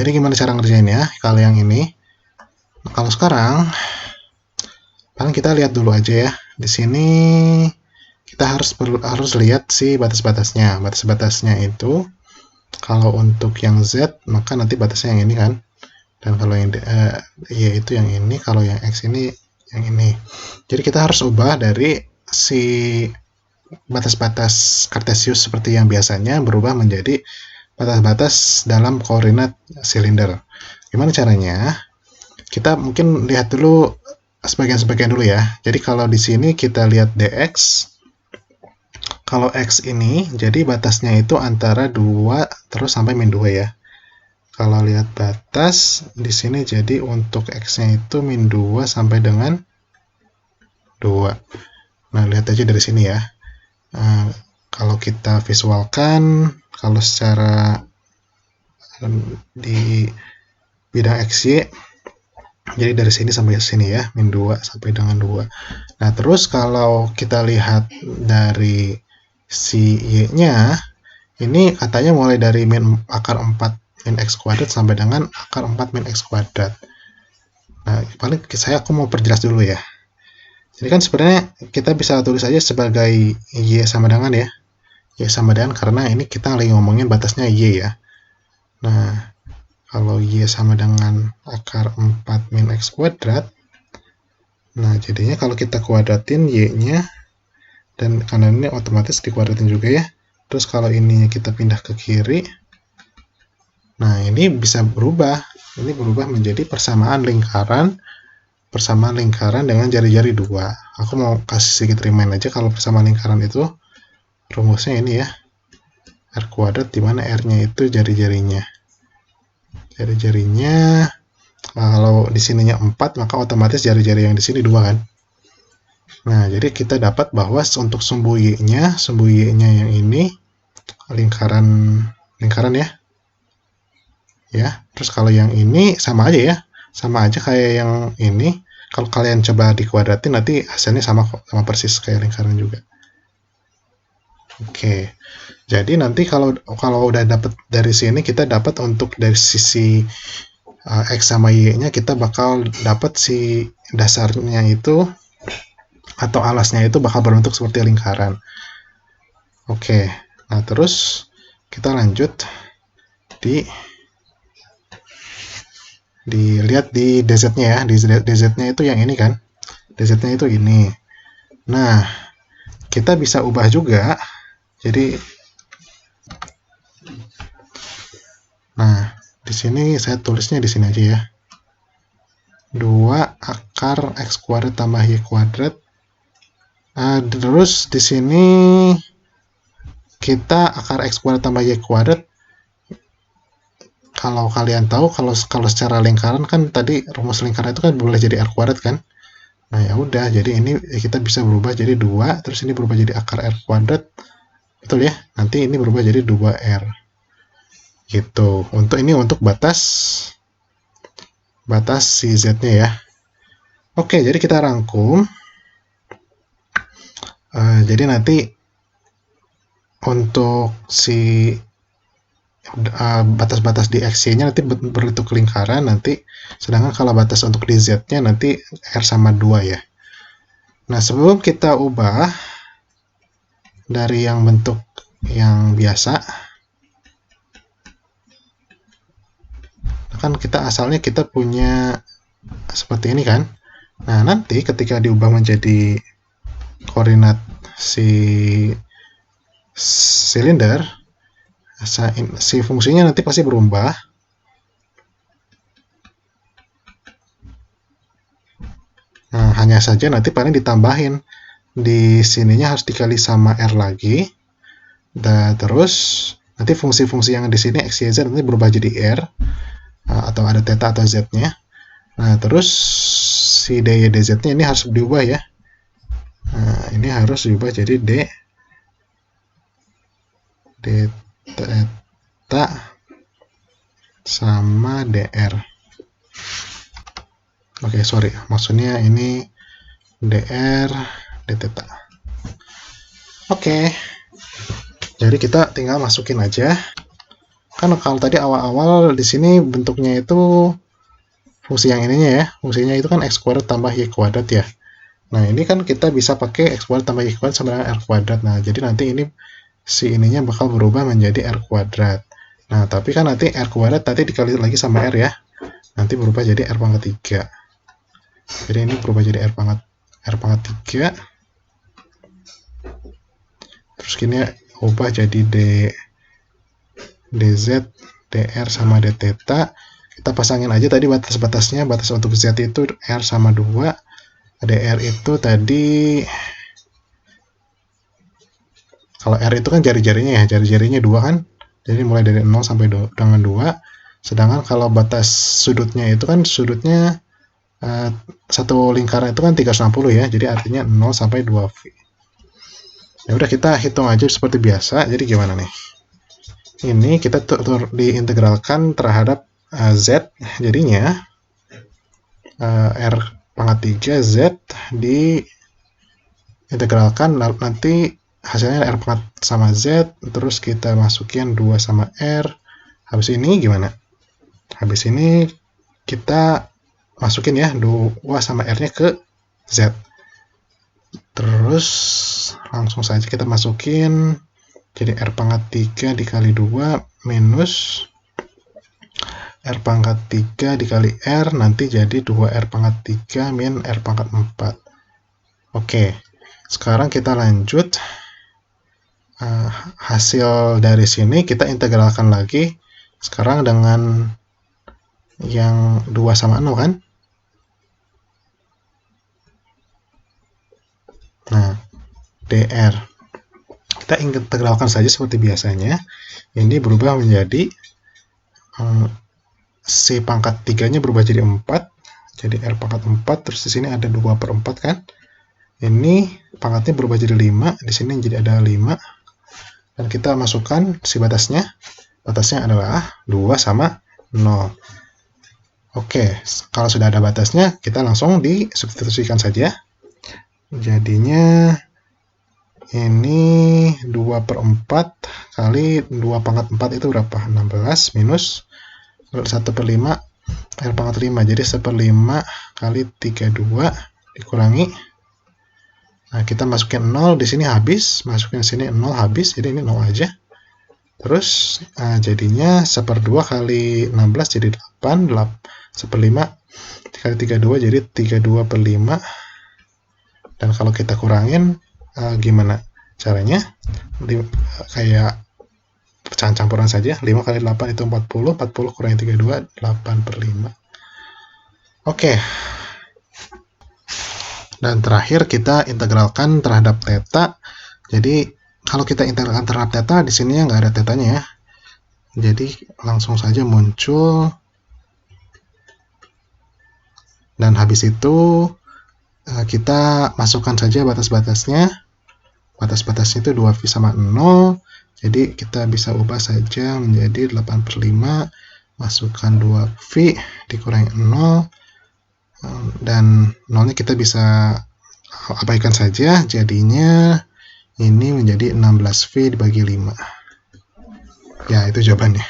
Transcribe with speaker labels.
Speaker 1: jadi gimana cara ngerjainnya kalau yang ini? Nah, kalau sekarang paling kita lihat dulu aja ya. Di sini kita harus lihat si batas-batasnya. Batas-batasnya itu kalau untuk yang Z maka nanti batasnya yang ini kan. Dan kalau yang Y itu yang ini, kalau yang X ini yang ini. Jadi kita harus ubah dari si batas-batas kartesius seperti yang biasanya berubah menjadi batas-batas dalam koordinat silinder. Gimana caranya? Kita mungkin lihat dulu sebagian-sebagian dulu ya. Jadi kalau di sini kita lihat dx, kalau x ini jadi batasnya itu antara 2 terus sampai min 2 ya. Kalau lihat batas di sini jadi untuk x-nya itu min 2 sampai dengan 2. Nah, lihat aja dari sini ya. Kalau kita visualkan, kalau secara di bidang XY, jadi dari sini sampai sini ya, min 2 sampai dengan 2. Nah, terus kalau kita lihat dari si Y-nya, ini katanya mulai dari min akar 4 min X kuadrat sampai dengan akar 4 min X kuadrat. Nah, paling aku mau perjelas dulu ya. Jadi kan sebenarnya kita bisa tulis aja sebagai Y sama dengan ya. Y sama dengan karena ini kita lagi ngomongin batasnya Y ya. Nah, kalau Y sama dengan akar 4 min X kuadrat, nah jadinya kalau kita kuadratin Y-nya, dan karena ini otomatis dikuadratin juga ya. Terus kalau ininya kita pindah ke kiri, nah ini bisa berubah. Ini berubah menjadi persamaan lingkaran dengan jari-jari 2. Aku mau kasih sedikit remind aja kalau persamaan lingkaran itu rumusnya ini ya. R kuadrat dimana R-nya itu jari-jarinya. Jari-jarinya, nah, kalau di sininya 4 maka otomatis jari-jari yang di sini 2 kan. Nah, jadi kita dapat bahwa untuk sumbu Y-nya yang ini lingkaran ya. Ya, terus kalau yang ini sama aja ya. Sama aja kayak yang ini. Kalau kalian coba dikuadratin nanti hasilnya sama persis kayak lingkaran juga. Oke. Jadi nanti kalau udah dapat dari sini kita dapat untuk dari sisi X sama Y-nya kita bakal dapat si dasarnya itu atau alasnya itu bakal berbentuk seperti lingkaran. Oke. Nah, terus kita lanjut dilihat di DZ-nya ya. Di DZ-nya itu yang ini kan. DZ-nya itu ini. Nah, kita bisa ubah juga. Jadi nah, di sini saya tulisnya di sini aja ya. 2 akar X kuadrat tambah Y kuadrat. Nah, terus di sini kita akar X kuadrat tambah Y kuadrat. Kalau kalian tahu kalau secara lingkaran kan tadi rumus lingkaran itu kan boleh jadi R kuadrat kan. Nah, ya udah, jadi ini kita bisa berubah jadi 2, terus ini berubah jadi akar R kuadrat. Betul ya? Nanti ini berubah jadi 2R. Gitu. Untuk batas si Z-nya ya. Oke, jadi kita rangkum. Jadi nanti untuk si batas-batas di X-nya nanti berbentuk lingkaran nanti, sedangkan kalau batas untuk di Z-nya nanti R sama 2 ya. Nah, sebelum kita ubah dari yang bentuk yang biasa, kan kita asalnya kita punya seperti ini kan. Nah, nanti ketika diubah menjadi koordinat si silinder, si fungsinya nanti pasti berubah. Nah, hanya saja nanti paling ditambahin di sininya harus dikali sama R lagi. Dan terus nanti fungsi-fungsi yang di sini X, Y, Z nanti berubah jadi R, atau ada theta atau Z-nya. Nah, terus si dy dz-nya ini harus diubah ya. Nah, ini harus diubah jadi d theta sama dr. Oke, sorry, maksudnya ini dr d theta. Oke, jadi kita tinggal masukin aja. Kan kalau tadi awal-awal di sini bentuknya itu fungsi yang ininya ya, fungsinya itu kan x kuadrat tambah y kuadrat ya. Nah, ini kan kita bisa pakai x kuadrat tambah y kuadrat sama dengan r kuadrat. Nah, jadi nanti ini si ininya bakal berubah menjadi r kuadrat. Nah, tapi kan nanti r kuadrat nanti dikali lagi sama r ya. Nanti berubah jadi r pangkat 3. Jadi ini berubah jadi r pangkat 3. Terus gini ubah jadi dz, dr sama d theta. Kita pasangin aja tadi batas-batasnya. Batas untuk z itu r sama 2. dr itu tadi, kalau r itu kan jari-jarinya ya, jari-jarinya 2 kan. Jadi mulai dari 0 sampai dengan 2. Sedangkan kalau batas sudutnya itu kan sudutnya satu lingkaran itu kan 360 ya. Jadi artinya 0 sampai 2V. Ya udah, kita hitung aja seperti biasa. Jadi gimana nih? Ini kita diintegralkan terhadap z, jadinya r pangkat 3 z diintegralkan nanti hasilnya r pangkat sama z, terus kita masukin 2 sama r. Habis ini gimana? Habis ini kita masukin ya 2 sama r nya ke z. Terus langsung saja kita masukin, jadi r pangkat 3 dikali 2 minus r pangkat 3 dikali r, nanti jadi 2r pangkat 3 min r pangkat 4. Oke, sekarang kita lanjut. Hasil dari sini kita integralkan lagi sekarang dengan yang 2 sama 0 kan. Nah, dr kita integralkan saja seperti biasanya. Ini berubah menjadi si pangkat 3 nya berubah jadi 4, jadi r pangkat 4, terus di sini ada 2/4 kan. Ini pangkatnya berubah jadi 5, di sini jadi ada 5. Dan kita masukkan si batasnya. Batasnya adalah 2 sama 0. Oke, kalau sudah ada batasnya, kita langsung disubstitusikan saja. Jadinya ini 2/4 kali 2 pangkat 4 itu berapa? 16 minus 1/5 r pangkat 5. Jadi 1/5 kali 32 dikurangi. Nah, kita masukin 0 di sini habis, masukin sini 0 habis, jadi ini 0 aja. Terus jadinya 1/2 kali 16 jadi 8, 1/5 kali 32 jadi 32/5. Dan kalau kita kurangin gimana caranya? Kayak pecahan campuran saja. 5 kali 8 itu 40, 40 kurangi 32, 8/5. Oke. Dan terakhir kita integralkan terhadap theta. Jadi kalau kita integralkan terhadap theta, di sini nggak ada tetanya ya. Jadi langsung saja muncul. Dan habis itu kita masukkan saja batas-batasnya. Batas-batasnya itu 2V sama 0. Jadi kita bisa ubah saja menjadi 8/5. Masukkan 2V dikurangi 0. Dan 0-nya kita bisa abaikan saja. Jadinya ini menjadi 16V dibagi 5. Ya, itu jawabannya.